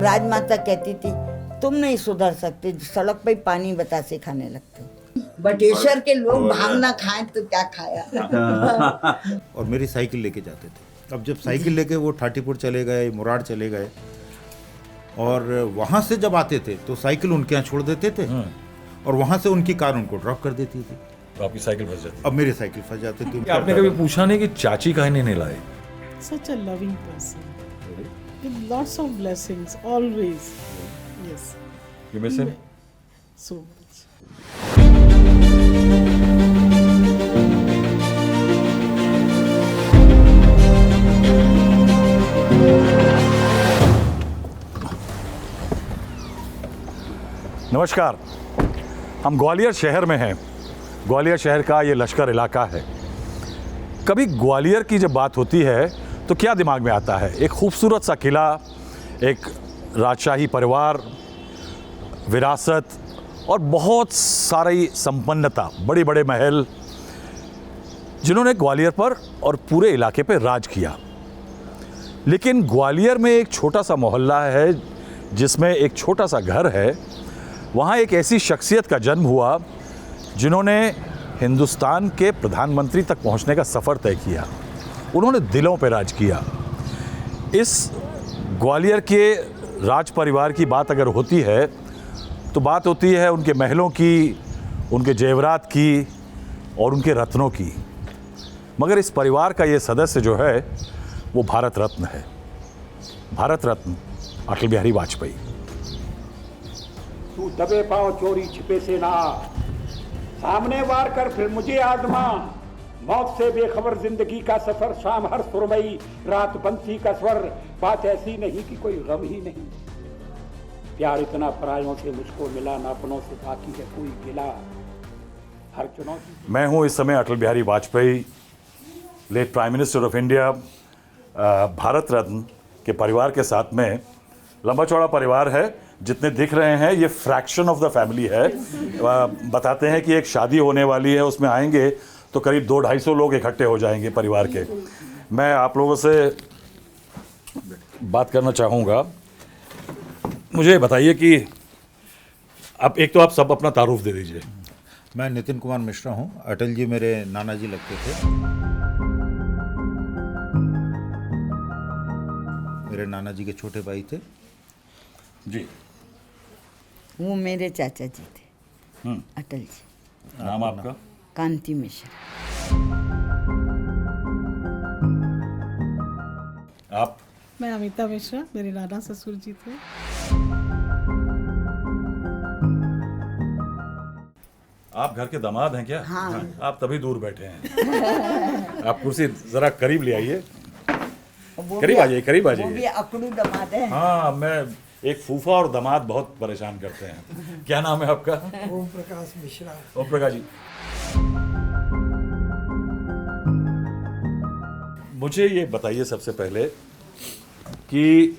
राजमाता कहती थी तुम नहीं सुधर सकते, सड़क पे पानी बतासे खाने लगते हो। बटेश्वर के लोग भांग ना खाएं तो क्या खाया। और मेरी साइकिल लेके जाते थे। अब जब साइकिल लेके वो ठाटीपुर चले गए, मुरार चले गए, और वहाँ से जब आते थे तो साइकिल उनके यहाँ छोड़ देते थे और वहाँ से उनकी कार उनको ड्रॉप कर देती थी। तो आपकी साइकिल फंस जाती। अब मेरी साइकिल फंस जाती थी। आपने कभी पूछा नहीं कि चाची काहे नहीं लाए? Such a loving person with lots of blessings always. Yes, You miss him? so much. नमस्कार, हम ग्वालियर शहर में हैं। ग्वालियर शहर का ये लश्कर इलाका है। कभी ग्वालियर की जब बात होती है तो क्या दिमाग में आता है? एक खूबसूरत सा किला, एक राजशाही परिवार, विरासत और बहुत सारी संपन्नता, बड़े बड़े महल, जिन्होंने ग्वालियर पर और पूरे इलाके पर राज किया। लेकिन ग्वालियर में एक छोटा सा मोहल्ला है जिसमें एक छोटा सा घर है। वहाँ एक ऐसी शख्सियत का जन्म हुआ जिन्होंने हिंदुस्तान के प्रधानमंत्री तक पहुँचने का सफ़र तय किया। उन्होंने दिलों पर राज किया। इस ग्वालियर के राज परिवार की बात अगर होती है तो बात होती है उनके महलों की, उनके जेवरात की और उनके रत्नों की। मगर इस परिवार का ये सदस्य जो है वो भारत रत्न है। भारत रत्न अटल बिहारी वाजपेयी। तू दबे पाओ चोरी छिपे से ना, सामने वार कर फिर मुझे आजमा। मौत से बेखबर जिंदगी का सफर, शाम हर सुरमई रात बंसी का स्वर। बात ऐसी नहीं कि कोई गम ही नहीं, प्यार इतना परायों से मुझको मिला, ना अपनों से बाकी है कोई गिला। हर चुनौती मैं हूँ इस समय Atal Bihari Vajpayee, late prime minister of India, Bharat Ratna के परिवार के साथ में। लंबा चौड़ा परिवार है, जितने दिख रहे हैं ये फ्रैक्शन ऑफ द फैमिली है। बताते हैं कि एक शादी होने वाली है, उसमें आएंगे तो करीब 200-250 लोग इकट्ठे हो जाएंगे परिवार के। मैं आप लोगों से बात करना चाहूँगा। मुझे बताइए कि आप एक तो आप सब अपना तारुफ दे दीजिए। मैं नितिन कुमार मिश्रा हूँ। अटल जी मेरे नाना जी लगते थे। मेरे नाना जी के छोटे भाई थे जी। वो मेरे चाचा जी थे अटल जी। नाम आपका? कांति मिश्रा। आप? मैं अमिता मिश्रा, मेरे नाना ससुर जी थे। आप घर के दामाद हैं क्या? हाँ। आप तभी दूर बैठे हैं। आप कुर्सी जरा करीब ले आइए। करीब आ जाइए, करीब आ वो भी जाइए। अकड़ू दमाद है। हाँ, मैं एक फूफा और दामाद बहुत परेशान करते हैं। क्या नाम है आपका? ओम प्रकाश मिश्रा। ओम प्रकाश जी। मुझे ये बताइए सबसे पहले कि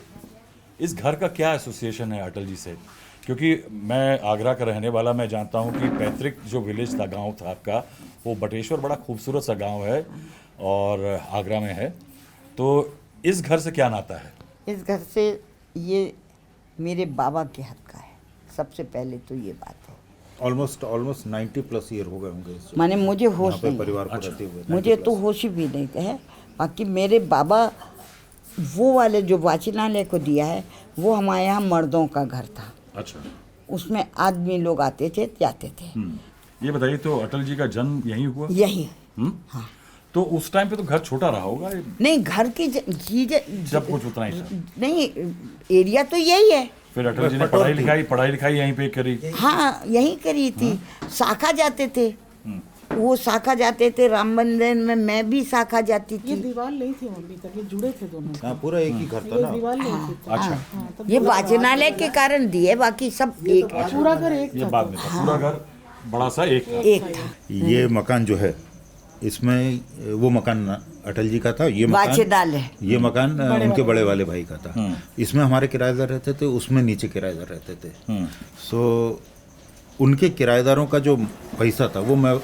इस घर का क्या एसोसिएशन है अटल जी से? क्योंकि मैं आगरा का रहने वाला, मैं जानता हूँ कि पैतृक जो विलेज था, गांव था आपका, वो बटेश्वर बड़ा खूबसूरत सा गांव है और आगरा में है। तो इस घर से क्या नाता है? इस घर से ये मेरे बाबा के हाथ का है। सबसे पहले तो ये बात है। ऑलमोस्ट 90+ ईयर हो गए होंगे इस माने मुझे होश यहाँ पे नहीं, परिवार को अच्छा। रहते हुए। मुझे 90+। तो होश ही भी नहीं है। बाकी मेरे बाबा वो वाले जो वाचनालय को दिया है वो हमारे यहाँ मर्दों का घर था। अच्छा। उसमें आदमी लोग आते थे, जाते थे। ये बताइए, तो अटल जी का जन्म यहीं हुआ? यही। हाँ। तो उस टाइम पे तो घर छोटा रहा होगा। नहीं, घर की चीजें सब कुछ उतना ही था। नहीं, एरिया तो यही है। फिर अटल जी ने पढ़ाई लिखाई यहीं पे करी। हाँ, यहीं करी थी। शाखा जाते थे, वो शाखा जाते थे। राम मंदिर में मैं भी शाखा जाती ये थी। दीवार नहीं थी अभी तक, ये जुड़े थे दोनों। हाँ, पूरा एक ही घर था ये ना। दीवार नहीं थी। अच्छा। हाँ, तब ये वाचनालय के कारण दिए, बाकी सब एक पूरा घर एक ये था। बाद में था। पूरा घर बड़ा सा एक था। एक था। ये मकान जो है, इसमें वो मकान अटल जी का था। ये वाचनालय। ये मकान उनके बड़े वाले भाई का था। इसमें हमारे किराएदार रहते थे, उसमें नीचे किराएदार रहते थे। सो उनके किराएदारों का जो पैसा था वो मैं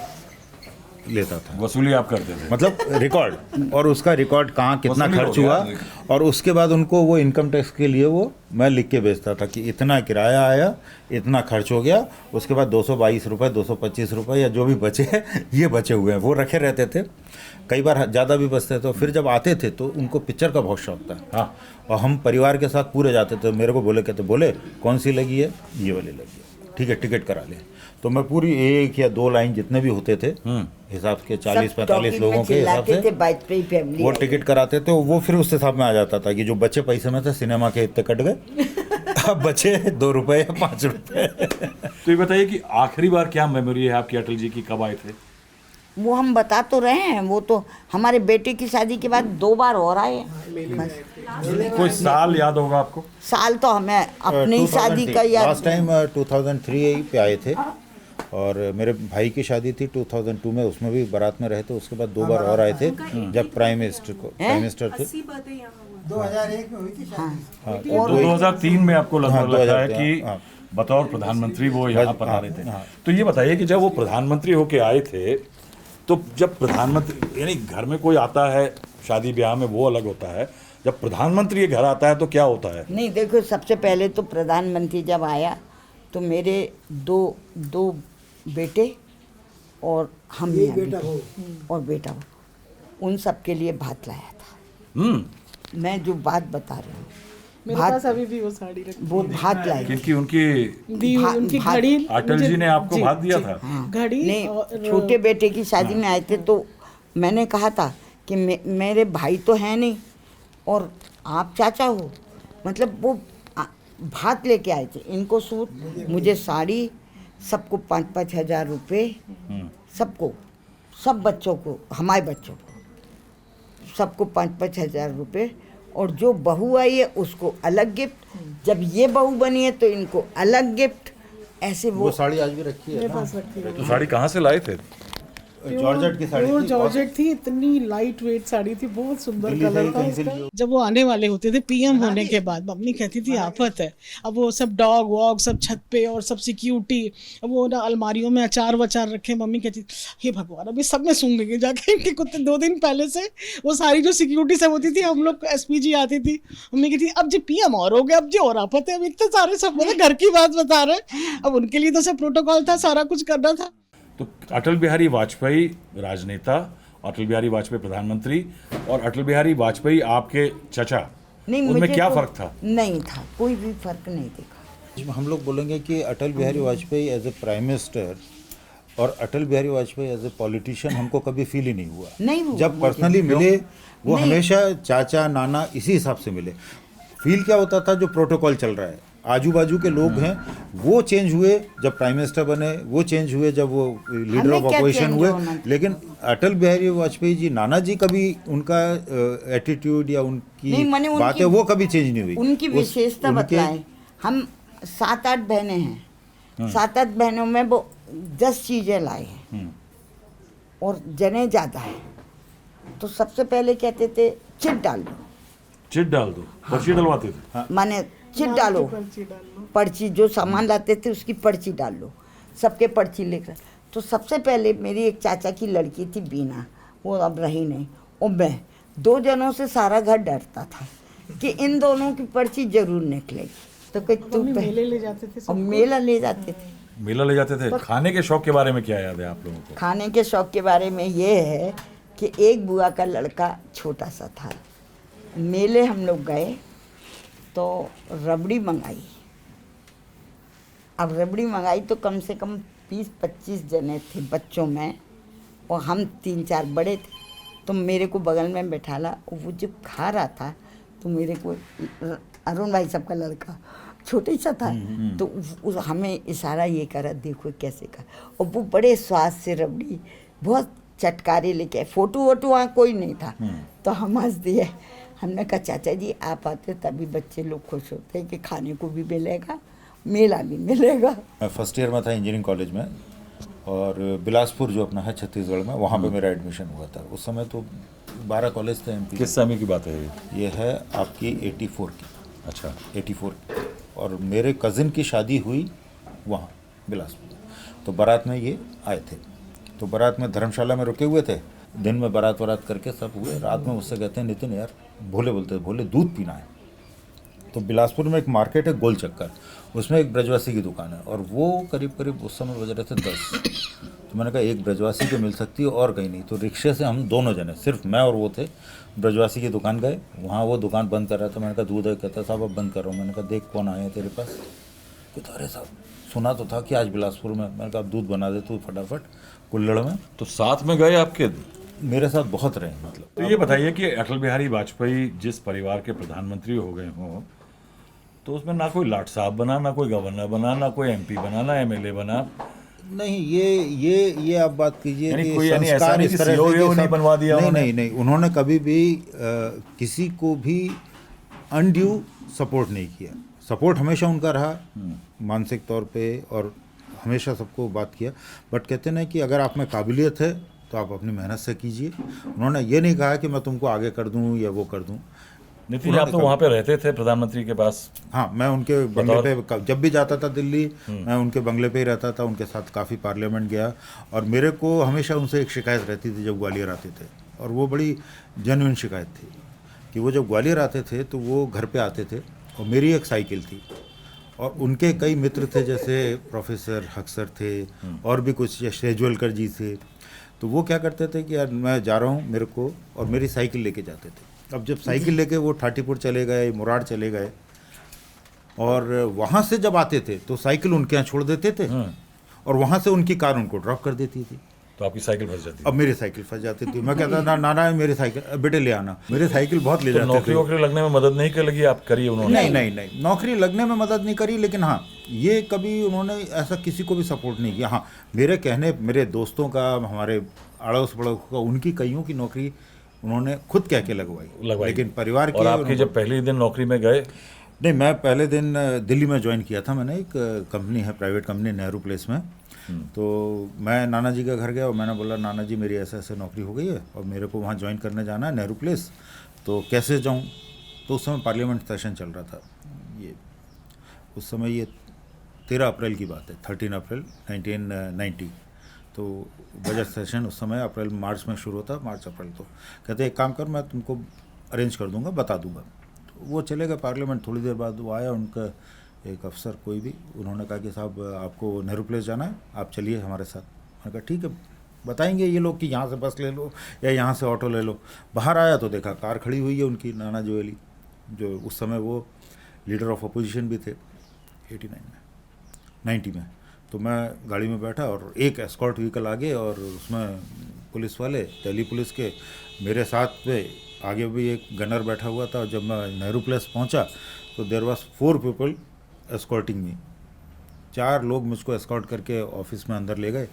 लेता था, वसूली आप करते थे? मतलब रिकॉर्ड, और उसका रिकॉर्ड कहाँ कितना वसूली हो खर्च गया। हुआ, और उसके बाद उनको वो इनकम टैक्स के लिए वो मैं लिख के भेजता था कि इतना किराया आया, इतना खर्च हो गया, उसके बाद 222 रुपये, 225 रुपये या जो भी बचे ये बचे हुए हैं, वो रखे रहते थे। कई बार ज़्यादा भी बचते तो फिर जब आते थे तो उनको पिक्चर का बहुत शौक था। हाँ, और हम परिवार के साथ पूरे जाते थे। मेरे को बोले कहते, बोले कौन सी लगी है, ये वाली लगी है, ठीक है टिकट करा ले। तो मैं पूरी 1 या 2 लाइन जितने भी होते थे हिसाब के 40-45 लोगों के हिसाब से फैमिली वो टिकट कराते थे। वो फिर उस हिसाब में आ जाता था कि जो बचे पैसे में थे सिनेमा के इतने कट गए, अब बचे 2 रुपये या 5 रुपये। तो ये बताइए कि आखिरी बार क्या मेमोरी है आपकी अटल जी की, कब आए थे? वो हम बता तो रहे हैं, वो तो हमारे बेटे की शादी के बाद 2 बार और आए। बस कोई साल याद होगा आपको? साल तो हमें अपनी शादी का याद। लास्ट टाइम 2003 पे आए थे, और मेरे भाई की शादी थी 2002 में, उसमें भी बारात में रहे थे। उसके बाद 2 बार और आए थे जब प्राइम मिनिस्टर थे। 2001 में हुई थी शादी। हाँ, और 2003 में आपको लगभग हाँ, लगता है 2003, कि हाँ। बतौर प्रधानमंत्री वो यहाँ पर आ रहे थे। हाँ। तो ये बताइए कि जब वो प्रधानमंत्री होके आए थे, तो जब प्रधानमंत्री यानी घर में कोई आता है शादी ब्याह में वो अलग होता है, जब प्रधानमंत्री के घर आता है तो क्या होता है? नहीं देखो, सबसे पहले तो प्रधानमंत्री जब आया तो मेरे दो बेटे और हम यहाँ भी, और बेटा वो, उन सब के लिए भात लाया था। मैं जो बात बता रही हूँ, मेरे पास अभी भी वो साड़ी रखी वो भात लाई थी। क्योंकि उनकी उनकी घड़ी अटल जी ने आपको भात दिया था। घड़ी नहीं, और छोटे बेटे की शादी में आए थे तो मैंने कहा था कि मेरे भाई तो है नहीं और आप चाचा हो, मतलब वो भात लेके आए थे। इनको सूट, मुझे साड़ी, सबको 5-5 हज़ार रुपये, सबको, सब बच्चों को, हमारे बच्चों को सबको 5-5 हज़ार रुपये, और जो बहू आई है उसको अलग गिफ्ट, जब ये बहू बनी है तो इनको अलग गिफ्ट, ऐसे वो साड़ी आज भी रखी है मेरे ना? पास रखी है। तो साड़ी कहाँ से लाए थे? जॉर्जेट की साड़ी प्योर थी, जॉर्जेट थी, इतनी लाइट वेट साड़ी थी, बहुत सुंदर दिल्ली से कलर ही था कहीं से उसका। लियो। जब वो आने वाले होते थे पीएम होने के बाद, मम्मी कहती थी आफत है। अब वो सब डॉग वॉग सब छत पे और सब सिक्योरिटी, अब वो ना अलमारियों में अचार वचार रखे। मम्मी कहती हे भगवान, अभी सब में सूंघ लेंगे जाके इनके कुत्ते। 2 दिन पहले से वो सारी जो सिक्योरिटी सब होती थी, हम लोग SPG आती थी, मम्मी कहती अब जी PM और हो गया, अब जी और आफत है। अब इतने सारे सब मतलब घर की बात बता रहे। अब उनके लिए तो सब प्रोटोकॉल था, सारा कुछ करना था। तो अटल बिहारी वाजपेयी राजनेता, अटल बिहारी वाजपेयी प्रधानमंत्री, और अटल बिहारी वाजपेयी आपके चचा, नहीं, उनमें मुझे क्या तो फर्क था? नहीं था, कोई भी फर्क नहीं देखा। हम लोग बोलेंगे कि Atal Bihari Vajpayee as a prime minister और Atal Bihari Vajpayee as a politician हमको कभी फील ही नहीं हुआ। नहीं हुआ जब मुझे। पर्सनली मिले वो नहीं। हमेशा चाचा नाना इसी हिसाब से मिले। फील क्या होता था, जो प्रोटोकॉल चल रहा है, आजू बाजू के लोग हैं वो चेंज हुए जब प्राइम मिनिस्टर बने, वो चेंज हुए जब वो लीडर हमें ऑफ क्या अपोजिशन change हुए, होना था? लेकिन अटल बिहारी वाजपेयी जी, नाना जी, कभी उनका एटीट्यूड या उनकी नहीं, माने उनकी- बातें वो कभी चेंज नहीं हुई। उनकी विशेषता उनके- बतलाएं। हम 7-8 बहनें हैं, 7-8 बहनों में वो 10 चीज़ें लाए हैं और जने ज़्यादा है। तो सबसे पहले कहते थे चिट डाल दो, चिट डाल दो, पर्ची डलवाते थे। माने चिट डालो, पर्ची डाल लो। पर्ची जो सामान लाते थे उसकी पर्ची डाल लो, सबके पर्ची लेकर। तो सबसे पहले मेरी एक चाचा की लड़की थी बीना, वो अब रही नहीं, और मैं 2 जनों से सारा घर डरता था कि इन दोनों की पर्ची जरूर निकलेगी। तो कोई तू मम्मी मेले ले जाते थे और सबको। मेला ले जाते थे। मेला ले जाते थे। खाने के शौक के बारे में क्या याद है आप लोगों को? खाने के शौक के बारे में ये है कि एक बुआ का लड़का छोटा सा था, मेले हम लोग गए तो रबड़ी मंगाई। अब रबड़ी मंगाई तो कम से कम 20-25 जने थे बच्चों में, और हम 3-4 बड़े थे। तो मेरे को बगल में बैठाला, वो जो खा रहा था तो मेरे को, अरुण भाई साहब का लड़का छोटे सा था, तो हमें इशारा ये करा, देखो कैसे का, और वो बड़े स्वाद से रबड़ी बहुत चटकारे लेके आए। फोटो वोटो वहाँ कोई नहीं था, तो हम हंस दिए। हमने कहा चाचा जी आप आते तभी बच्चे लोग खुश होते हैं कि खाने को भी मिलेगा, मेला भी मिलेगा। मैं फर्स्ट ईयर में था इंजीनियरिंग कॉलेज में, और बिलासपुर जो अपना है छत्तीसगढ़ में, वहाँ पे मेरा एडमिशन हुआ था। उस समय तो 12 कॉलेज थे MP। किस समय की बात है ये? ये है आपकी 84 की। अच्छा, 84 की। और मेरे कज़िन की शादी हुई वहाँ बिलासपुर, तो बारात में ये आए थे। तो बारात में धर्मशाला में रुके हुए थे, दिन में बारात करके सब हुए, रात में मुझसे कहते हैं नितिन यार, भोले दूध पीना है। तो बिलासपुर में एक मार्केट है गोल चक्कर, उसमें एक ब्रजवासी की दुकान है और वो करीब उस समय बज रहे थे 10। तो मैंने कहा एक ब्रजवासी को मिल सकती है और कहीं नहीं। तो रिक्शे से हम दोनों जने, सिर्फ मैं और वो थे, ब्रजवासी की दुकान गए। वहाँ वो दुकान बंद कर रहा था, मैंने कहा दूध है, कहता साहब अब बंद कर रहा हूँ। मैंने कहा देख कौन आए हैं तेरे पास, कहता अरे साहब सुना तो था कि आज बिलासपुर में। मैंने कहा अब दूध बना दे तू फटाफट कुल्लड़ में। तो साथ में गए आपके? मेरे साथ बहुत रहे मतलब। तो ये बताइए कि अटल बिहारी वाजपेयी जिस परिवार के प्रधानमंत्री हो गए हों, तो उसमें ना कोई लाट साहब बना, ना कोई गवर्नर बना, ना कोई MP बना, ना MLA बना। नहीं, ये आप बात कीजिए कि कोई ऐसा संस्कार नहीं इस कि तरह CO से कि नहीं बनवा दिया नहीं, उन्होंने कभी भी किसी को भी अनड्यू सपोर्ट नहीं किया। सपोर्ट हमेशा उनका रहा मानसिक तौर पे और हमेशा सबको बात किया। बट कहते ना कि अगर आप में काबिलियत है तो आप अपनी मेहनत से कीजिए। उन्होंने ये नहीं कहा कि मैं तुमको आगे कर दूं या वो कर दूं। नितिन आप तो वहाँ पे रहते थे प्रधानमंत्री के पास? हाँ, मैं उनके बंगले पे जब भी जाता था दिल्ली, मैं उनके बंगले पे ही रहता था, उनके साथ काफ़ी पार्लियामेंट गया। और मेरे को हमेशा उनसे एक शिकायत रहती थी जब ग्वालियर आते थे, और वो बड़ी जेन्युइन शिकायत थी कि वो जब ग्वालियर आते थे तो वो घर पे आते थे और मेरी एक साइकिल थी और उनके कई मित्र थे, जैसे प्रोफेसर हक्सर थे और भी कुछ शेजवलकर जी थे। तो वो क्या करते थे कि यार मैं जा रहा हूँ, मेरे को, और मेरी साइकिल लेके जाते थे। अब जब साइकिल लेके वो ठाटीपुर चले गए, मुरार चले गए, और वहाँ से जब आते थे तो साइकिल उनके यहाँ छोड़ देते थे और वहाँ से उनकी कार उनको ड्रॉप कर देती थी। तो आपकी साइकिल फंस जाती? अब मेरी साइकिल फंस जाती थी। मैं कहता था नाना मेरी साइकिल, बेटे ले आना। मेरी साइकिल बहुत ले जाते थे। नौकरी लगने में मदद नहीं कर लगी आप करी उन्होंने? नहीं, नौकरी लगने में मदद नहीं करी, लेकिन हाँ ये कभी उन्होंने ऐसा किसी को भी सपोर्ट नहीं किया। हाँ, मेरे दोस्तों का, हमारे अड़ोस पड़ोस का, उनकी कईयों की नौकरी उन्होंने खुद कह के लगवाई। लेकिन परिवार की। और आपकी जब पहले दिन नौकरी में गए? नहीं, मैं पहले दिन दिल्ली में ज्वाइन किया था। मैंने एक कंपनी है, प्राइवेट कंपनी, नेहरू प्लेस में। तो मैं नाना जी का घर गया और मैंने बोला नाना जी मेरी ऐसे नौकरी हो गई है और मेरे को वहाँ ज्वाइन करने जाना है नेहरू प्लेस, तो कैसे जाऊँ। तो उस समय पार्लियामेंट सेशन चल रहा था। ये उस समय ये 13 अप्रैल की बात है, 13 अप्रैल 1990। तो बजट सेशन उस समय मार्च में शुरू होता, मार्च अप्रैल। तो कहते एक काम कर, मैं तुमको अरेंज कर दूंगा, बता दूंगा। तो वो चले गए पार्लियामेंट। थोड़ी देर बाद वो आया, उनका एक अफसर कोई भी, उन्होंने कहा कि साहब आपको नेहरू प्लेस जाना है, आप चलिए हमारे साथ। मैंने कहा ठीक है, बताएंगे ये लोग कि यहाँ से बस ले लो या यहाँ से ऑटो ले लो। बाहर आया तो देखा कार खड़ी हुई है उनकी, नाना जोएली, जो उस समय वो लीडर ऑफ अपोजिशन भी थे 90 में। तो मैं गाड़ी में बैठा और एक एस्कॉर्ट व्हीकल आगे और उसमें पुलिस वाले, दिल्ली पुलिस के, मेरे साथ पे आगे भी एक गनर बैठा हुआ था। जब मैं नेहरू प्लेस पहुंचा तो देयर वाज 4 पीपल एस्कॉर्टिंग मी। 4 लोग मुझको एस्कॉर्ट करके ऑफिस में अंदर ले गए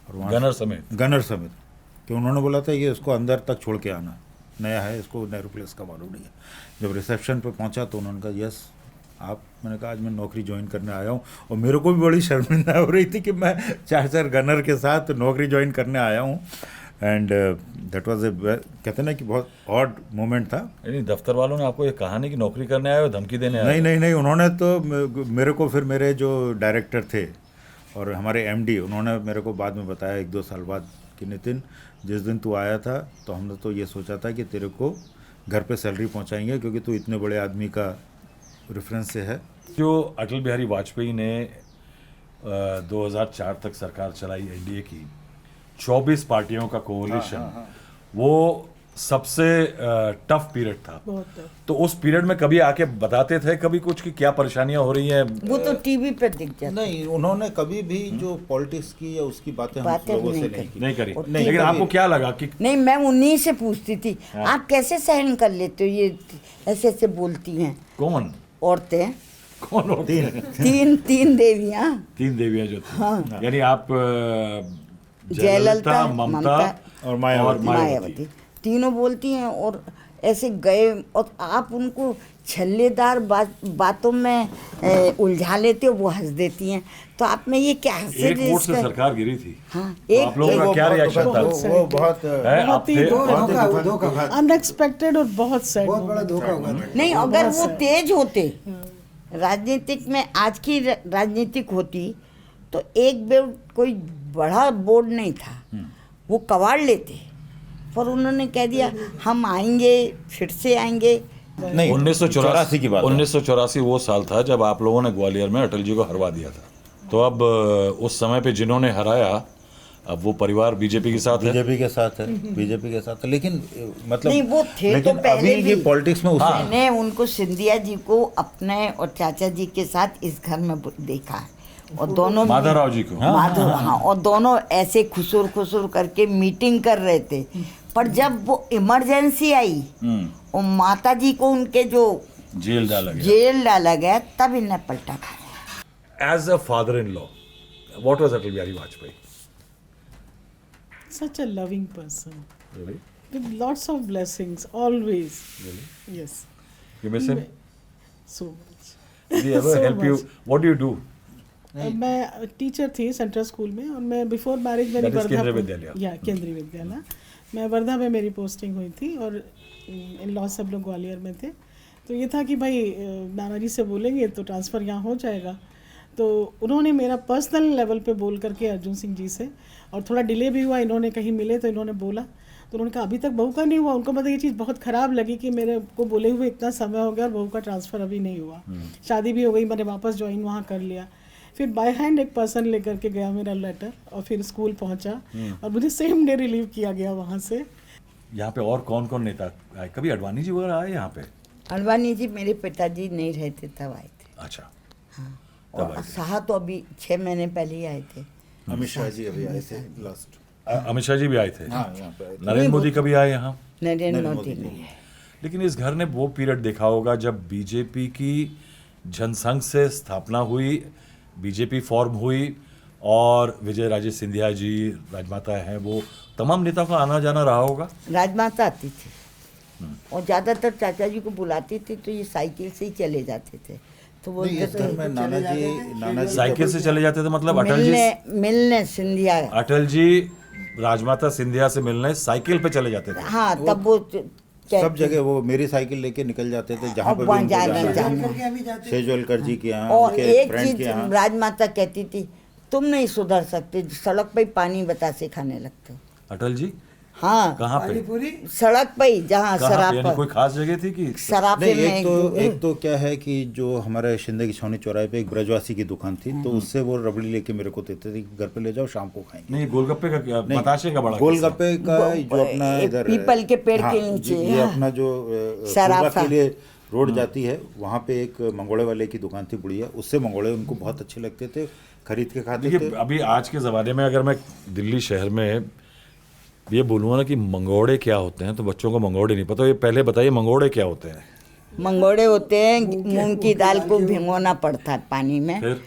और वहाँ गनर समेत कि उन्होंने बोला था ये इसको अंदर तक छोड़ के आना, नया है, इसको नेहरू प्लेस का मालूम नहीं है। जब रिसेप्शन पे पहुंचा तो उन्होंने कहा यस आप। मैंने कहा आज मैं नौकरी ज्वाइन करने आया हूँ। और मेरे को भी बड़ी शर्मिंदा हो रही थी कि मैं 4 गनर के साथ नौकरी ज्वाइन करने आया हूँ। एंड दैट वाज कहते ना कि बहुत ऑड मोमेंट था। यानी दफ्तर वालों ने आपको ये कहा नहीं कि नौकरी करने आए हो, धमकी देने आए? नहीं, उन्होंने तो मेरे को, फिर मेरे जो डायरेक्टर थे और हमारे MD, उन्होंने मेरे को बाद में बताया 1-2 साल बाद कि नितिन जिस दिन तू आया था तो हमने तो ये सोचा था कि तेरे को घर पे सैलरी पहुंचाएंगे क्योंकि तू इतने बड़े आदमी का रेफरेंस से है। जो अटल बिहारी वाजपेयी ने 2004 तक सरकार चलाई, NDA की 24 पार्टियों का कोalition, वो सबसे टफ पीरियड था। तो उस पीरियड में कभी आके बताते थे कभी कुछ कि क्या परेशानियां हो रही हैं? वो तो टीवी पे दिख जाता। नहीं, उन्होंने कभी भी जो पॉलिटिक्स की या उसकी बातें हम लोगों से नहीं करी। लेकिन आपको क्या लगा कि? नहीं, मैं उन्हीं से पूछती थी आप कैसे सहन कर लेते हो, ये ऐसे बोलती हैं। कौन औरतें? कौन होती हैं? तीन देवियाँ। 3 देवियां जो थी। हाँ। यानी आप जयललिता, ममता और मायावती तीनों बोलती हैं और ऐसे गए, और आप उनको छल्लेदार बातों में उलझा लेते हो, वो हंस देती हैं। तो आप में ये क्या हंस? एक वोट से सरकार गिरी थी। हाँ, तो आप लोगों का क्या रिएक्शन था? वो बहुत अनएक्सपेक्टेड और बहुत सैड, बहुत बड़ा धोखा हुआ। नहीं, अगर वो तेज होते, राजनीतिक में आज की राजनीतिक होती, तो एक बोर्ड कोई बड़ा बोर्ड नहीं था, वो कबाड़ लेते, पर उन्होंने कह दिया हम आएंगे, फिर से आएंगे। नहीं, 1984 की बात है। 1984 वो साल था जब आप लोगों ने ग्वालियर में अटल जी को हरवा दिया था। तो अब उस समय पे जिन्होंने हराया, अब वो परिवार बीजेपी के साथ है। बीजेपी के साथ है, बीजेपी के साथ है, लेकिन मतलब नहीं, वो थे लेकिन तो पहले अभी ये भी। पॉलिटिक्स में मैंने उनको सिंधिया जी को अपने और चाचा जी के साथ इस घर में देखा है, और दोनों माधवराव जी को। माधव, हाँ, और दोनों ऐसे खुसुर खुसुर करके मीटिंग कर रहे थे। पर जब वो इमरजेंसी आई और माता जी को उनके जो जेल डाला गया तब इन्हें पलटा खाया। As a father in law, what was Atal Bihari Vajpayee? Such a loving person Really? with lots of blessings always. Really? Yes, You miss him? so much. Did he ever So help you? much. What do you do? मैं teacher थी central school में, और मैं before marriage मेरी That is केंद्रीय वर्धा विद्यालय। या केंद्रीय विद्यालय, मैं वर्धा में मेरी पोस्टिंग हुई थी, और इन लॉ सब लोग ग्वालियर में थे। तो ये था कि भाई नाना जी से बोलेंगे तो ट्रांसफ़र यहाँ हो जाएगा। तो उन्होंने मेरा पर्सनल लेवल पे बोल करके अर्जुन सिंह जी से, और थोड़ा डिले भी हुआ, इन्होंने कहीं मिले तो इन्होंने बोला, तो उन्होंने कहा अभी तक बहू का नहीं हुआ। उनको मतलब ये चीज़ बहुत ख़राब लगी कि मेरे को बोले हुए इतना समय हो गया और बहू का ट्रांसफ़र अभी नहीं हुआ। शादी भी हो गई, मैंने वापस ज्वाइन वहाँ कर लिया। फिर बाय हैंड एक पर्सन लेकर के गया मेरा लेटर, और फिर स्कूल पहुँचा और मुझे सेम डे रिलीव किया गया वहाँ से। यहाँ पे और कौन कौन नेता आए? कभी अडवाणी जी वगैरह आए यहाँ पे? अडवाणी जी मेरे पिताजी नहीं रहते तब आए थे। अच्छा, और शाह तो अभी 6 महीने पहले ही आए थे। अमित शाह जी अभी आए थे लास्ट। अमित शाह जी भी आए थे। हाँ, यहाँ पे आए थे। नरेंद्र मोदी कभी आए यहाँ? नरेंद्र मोदी नहीं है। लेकिन इस घर ने वो पीरियड देखा होगा जब बीजेपी की जनसंघ से स्थापना हुई, बीजेपी फॉर्म हुई, और विजय राजे सिंधिया जी राजमाता हैं, वो तमाम नेताओं का आना जाना रहा होगा। राजमाता आती थी, और ज़्यादातर चाचा जी को बुलाती थी तो ये साइकिल से ही चले जाते थे। तो वो नहीं, इस घर में नाना जी साइकिल से चले जाते थे, मतलब अटल जी मिलने सिंधिया। अटल जी राजमाता सिंधिया से मिलने साइकिल पे चले जाते थे। हाँ, तब वो सब जगह वो मेरी साइकिल लेके निकल जाते थे जहाँ पे भी वहाँ उनको जाना जाना करके अभी जाते सेजवलकर जी के यहाँ, और उनके एक फ्रेंड चीज के यहाँ। राजमाता कहती थी, तुम नहीं सुधर सकते, सड़क पे ही पानी बतासे खाने लगते हो। अटल जी हाँ, कहाँ पे? पूरी सड़क पे ही, जहाँ कहाँ पे? यानी शराब कोई खास जगह थी कि? शराबे नहीं, में एक तो क्या है कि जो हमारे शिंदे की छावनी चौराहे पे एक ब्रजवासी की दुकान थी, तो उससे वो रबड़ी लेके मेरे को देते थे, घर पे ले जाओ शाम को खाएंगे। नहीं, गोलगप्पे का क्या? नहीं, बताशे का बड़ा गोलगप्पे का जो अपना एक इधर पीपल के पेड़ हाँ, के नीचे, ये हाँ। अपना जो सराफा। फुलवा के लिए रोड जाती है, वहाँ पे एक मंगोड़े वाले की दुकान थी बुढ़िया, उससे मंगोड़े उनको बहुत अच्छे लगते थे, खरीद के खाते देखिए थे। अभी आज के ज़माने में अगर मैं दिल्ली शहर में ये बोलूँगा ना कि मंगोड़े क्या होते हैं, तो बच्चों को मंगोड़े नहीं पता। ये पहले बताइए मंगोड़े क्या होते हैं। मंगोड़े होते हैं, मूंग की दाल को भिगोना पड़ता है पानी में,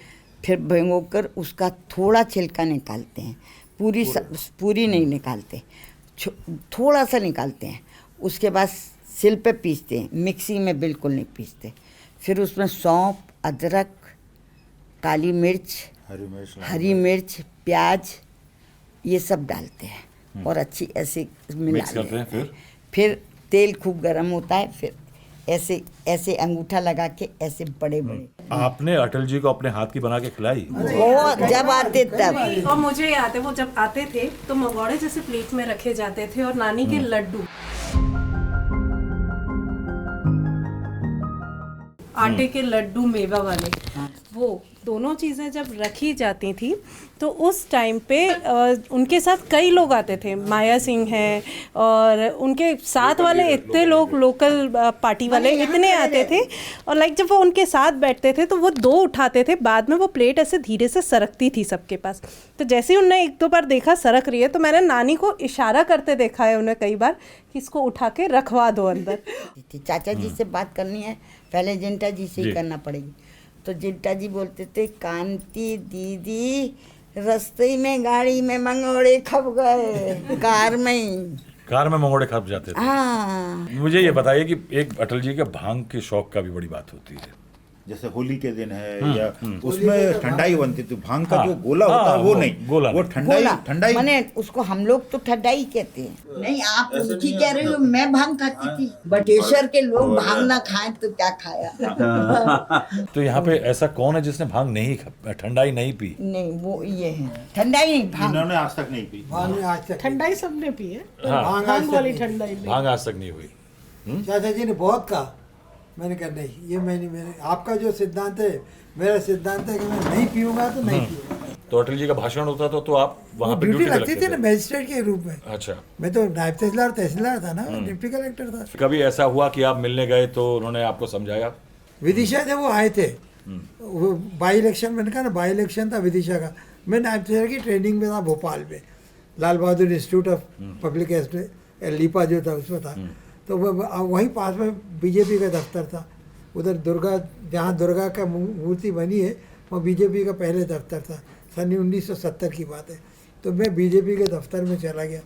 फिर भिगोकर उसका थोड़ा छिलका निकालते हैं, पूरी नहीं निकालते, थोड़ा सा निकालते हैं। उसके बाद सिल पे पीसते हैं, मिक्सी में बिल्कुल नहीं पीसते। फिर उसमें सौंफ, अदरक, काली मिर्च, हरी मिर्च, प्याज, ये सब डालते हैं और अच्छी ऐसे मिला करते हैं। लेते हैं। फिर तेल खूब गर्म होता है, फिर ऐसे ऐसे अंगूठा लगा के ऐसे बड़े बड़े। आपने अटल जी को अपने हाथ की बना के खिलाई? वो जब आते तब। और मुझे याद है वो जब आते थे तो मंगोड़े जैसे प्लेट में रखे जाते थे, और नानी के लड्डू, आटे के लड्डू मेवा वाले, वो दोनों चीज़ें जब रखी जाती थी तो उस टाइम पे उनके साथ कई लोग आते थे। माया सिंह हैं और उनके साथ वाले इतने लोग, लोकल पार्टी वाले इतने आते थे, और लाइक जब वो उनके साथ बैठते थे तो वो 2 उठाते थे, बाद में वो प्लेट ऐसे धीरे से सरकती थी सबके पास। तो जैसे ही उन्होंने 1-2 बार देखा सरक रही है, तो मैंने नानी को इशारा करते देखा है उन्हें कई बार कि इसको उठा के रखवा दो अंदर। चाचा जी से बात करनी है, पहले जिंटा जी से ही करना पड़ेगी। तो जिंटा जी बोलते थे, कांति दीदी रास्ते में गाड़ी में मंगोड़े खप गए, कार में मंगोड़े खप जाते थे। हाँ। मुझे ये बताइए कि एक अटल जी के भांग के शौक का भी बड़ी बात होती है। जैसे होली के दिन है या उसमें ठंडाई बनती थी, भांग का जो गोला होता है वो नहीं, गोला वो ठंडाई माने उसको हम लोग तो ठंडाई कहते हैं। नहीं, आप उनकी कह रही हो, मैं भांग खाती थी। बटेश्वर के लोग भांग ना खाएं तो क्या खाया। तो यहाँ पे ऐसा कौन है जिसने भांग नहीं ठंडाई नहीं पी? नहीं, वो ये है ठंडाई नहीं, भांग। इन्होंने आज तक नहीं पी। भांग आज तक ठंडाई सबने पी है, हाँ। भांग वाली ठंडाई नहीं। भांग आज तक नहीं हुई। चाचा जी ने बहुत कहा, मैंने कहा नहीं, ये मैंने आपका जो सिद्धांत है, मेरा सिद्धांत है कि मैं नहीं पीऊंगा तो नहीं पीऊंगा। तो अटल जी का भाषण होता था तो आप वहाँ पे ड्यूटी ड्यूटी पे लगती लगते थी ना थे? मजिस्ट्रेट के रूप में। अच्छा, मैं तो नायब तहसीलदार था ना, डिप्टी कलेक्टर था। कभी ऐसा हुआ कि आप मिलने गए तो उन्होंने आपको समझाया? विदिशा जब वो आए थे, वो बाई इलेक्शन, मैंने कहा ना बाई इलेक्शन था विदिशा का, मैं नायब तहसीलदार की ट्रेनिंग में था भोपाल में, Lal Bahadur institute of public लीपा जो था उसमें था। तो वहीं पास में बीजेपी का दफ्तर था, उधर दुर्गा, जहाँ दुर्गा का मूर्ति बनी है वहाँ बीजेपी का पहले दफ्तर था। सन 1970 की बात है। तो मैं बीजेपी के दफ्तर में चला गया,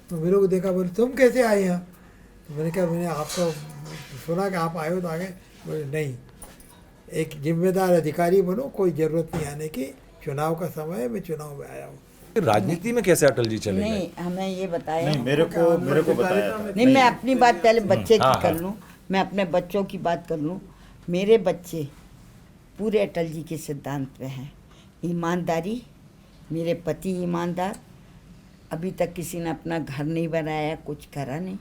तो मेरे को देखा, बोले तुम कैसे आए यहाँ? तो मैंने कहा मैंने आपका सुना कि आप आए हो तो आ गए। बोले नहीं, एक जिम्मेदार अधिकारी बनो, कोई ज़रूरत नहीं आने की, चुनाव का समय है, मैं चुनाव में आया हूँ। राजनीति में कैसे अटल जी चले गए? नहीं, हमें ये बताया नहीं, मेरे को बताया था। नहीं, मैं अपनी बात पहले बच्चे की कर लूँ, मैं अपने बच्चों की बात कर लूँ। मेरे बच्चे पूरे अटल जी के सिद्धांत पे हैं। ईमानदारी, मेरे पति ईमानदार, अभी तक किसी ने अपना घर नहीं बनाया, कुछ करा नहीं।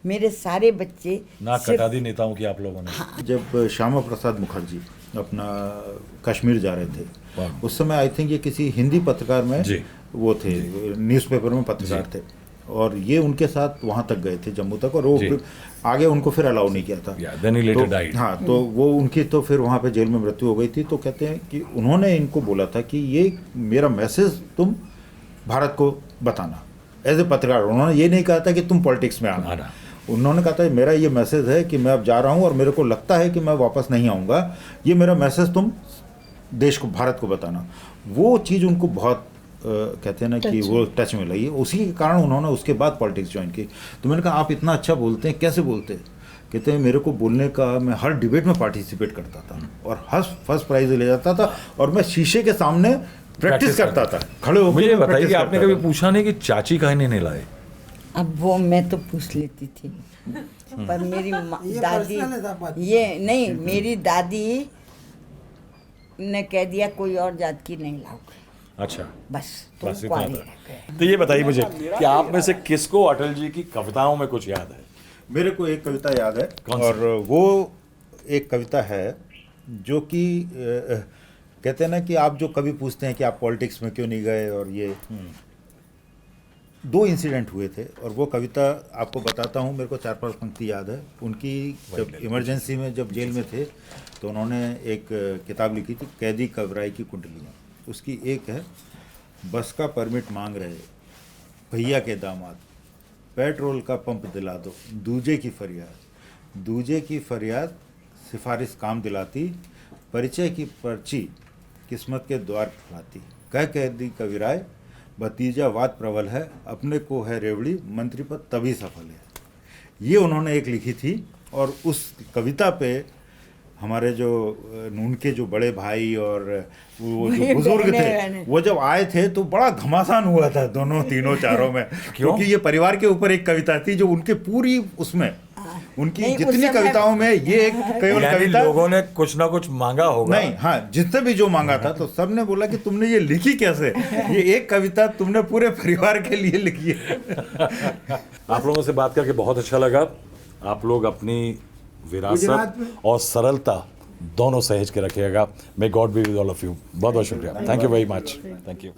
मेरे सारे बच्चे ना कटा दी नेताओं की आप लोगों ने। जब श्यामा प्रसाद मुखर्जी अपना कश्मीर जा रहे थे, उस समय आई थिंक ये किसी हिंदी पत्रकार में जी। वो थे, न्यूज़पेपर में पत्रकार थे, और ये उनके साथ वहाँ तक गए थे, जम्मू तक, और वो फिर आगे उनको फिर अलाउ नहीं किया था। then he later तो, died. हाँ, तो वो उनकी तो फिर वहाँ पे जेल में मृत्यु हो गई थी। तो कहते हैं कि उन्होंने इनको बोला था कि ये मेरा मैसेज तुम भारत को बताना एज ए पत्रकार। उन्होंने ये नहीं कहा था कि तुम पॉलिटिक्स में आना। उन्होंने कहा था मेरा ये मैसेज है कि मैं अब जा रहा हूँ और मेरे को लगता है कि मैं वापस नहीं आऊँगा, ये मेरा मैसेज तुम देश को, भारत को बताना। वो चीज़ उनको बहुत कहते हैं ना कि वो टच में लगी, उसी के कारण उन्होंने उसके बाद पॉलिटिक्स ज्वाइन की। तो मैंने कहा आप इतना अच्छा बोलते हैं, कैसे बोलते हैं? कहते हैं मेरे को बोलने का, मैं हर डिबेट में पार्टिसिपेट करता था और हर फर्स्ट प्राइज ले जाता था, और मैं शीशे के सामने प्रैक्टिस करता था, खड़े होकर। मुझे बताइए कि आपने कभी पूछा नहीं कि चाची काहे नहीं लाए? अब वो मैं तो पूछ लेती थी, पर मेरी दादी, ये नहीं, मेरी दादी ने कह दिया कोई और जात की नहीं लाओगे। अच्छा, बस तो बस इतना कुंवारी था। रह गए। तो ये बताइए मुझे कि आप में से किसको अटल जी की कविताओं में कुछ याद है? मेरे को एक कविता याद है, कौन सी? और वो एक कविता है जो कि कहते हैं ना कि आप जो कभी पूछते हैं कि आप पॉलिटिक्स में क्यों नहीं गए, और ये दो इंसिडेंट हुए थे, और वो कविता आपको बताता हूँ। मेरे को 4-5 पंक्ति याद है उनकी। जब इमरजेंसी में जब जेल में थे तो उन्होंने एक किताब लिखी थी, कैदी कबराई की कुंडलियाँ। उसकी एक है, बस का परमिट मांग रहे भैया के दामाद, पेट्रोल का पंप दिला दो, दूजे की फरियाद सिफारिश काम दिलाती, परिचय की पर्ची किस्मत के द्वार खुलाती, कह कैदी कविराय भतीजा वाद प्रबल है, अपने को है रेवड़ी, मंत्री पद तभी सफल है। ये उन्होंने एक लिखी थी, और उस कविता पे हमारे जो उनके जो बड़े भाई और वो जो बुजुर्ग थे, वो जब आए थे तो बड़ा घमासान हुआ था दोनों तीनों चारों में। क्योंकि ये परिवार के ऊपर एक कविता थी जो उनके पूरी उसमें उनकी जितनी कविताओं में ये एक केवल कविता, लोगों ने कुछ ना कुछ मांगा होगा। नहीं, हाँ, जिसने भी जो मांगा था तो सबने बोला कि तुमने ये लिखी कैसे, ये एक कविता तुमने पूरे परिवार के लिए लिखी है। आप लोगों से बात करके बहुत अच्छा लगा। आप लोग अपनी विरासत और सरलता दोनों सहेज के रखिएगा। May God be with all of you. बहुत बहुत शुक्रिया। Thank you very much. Thank you.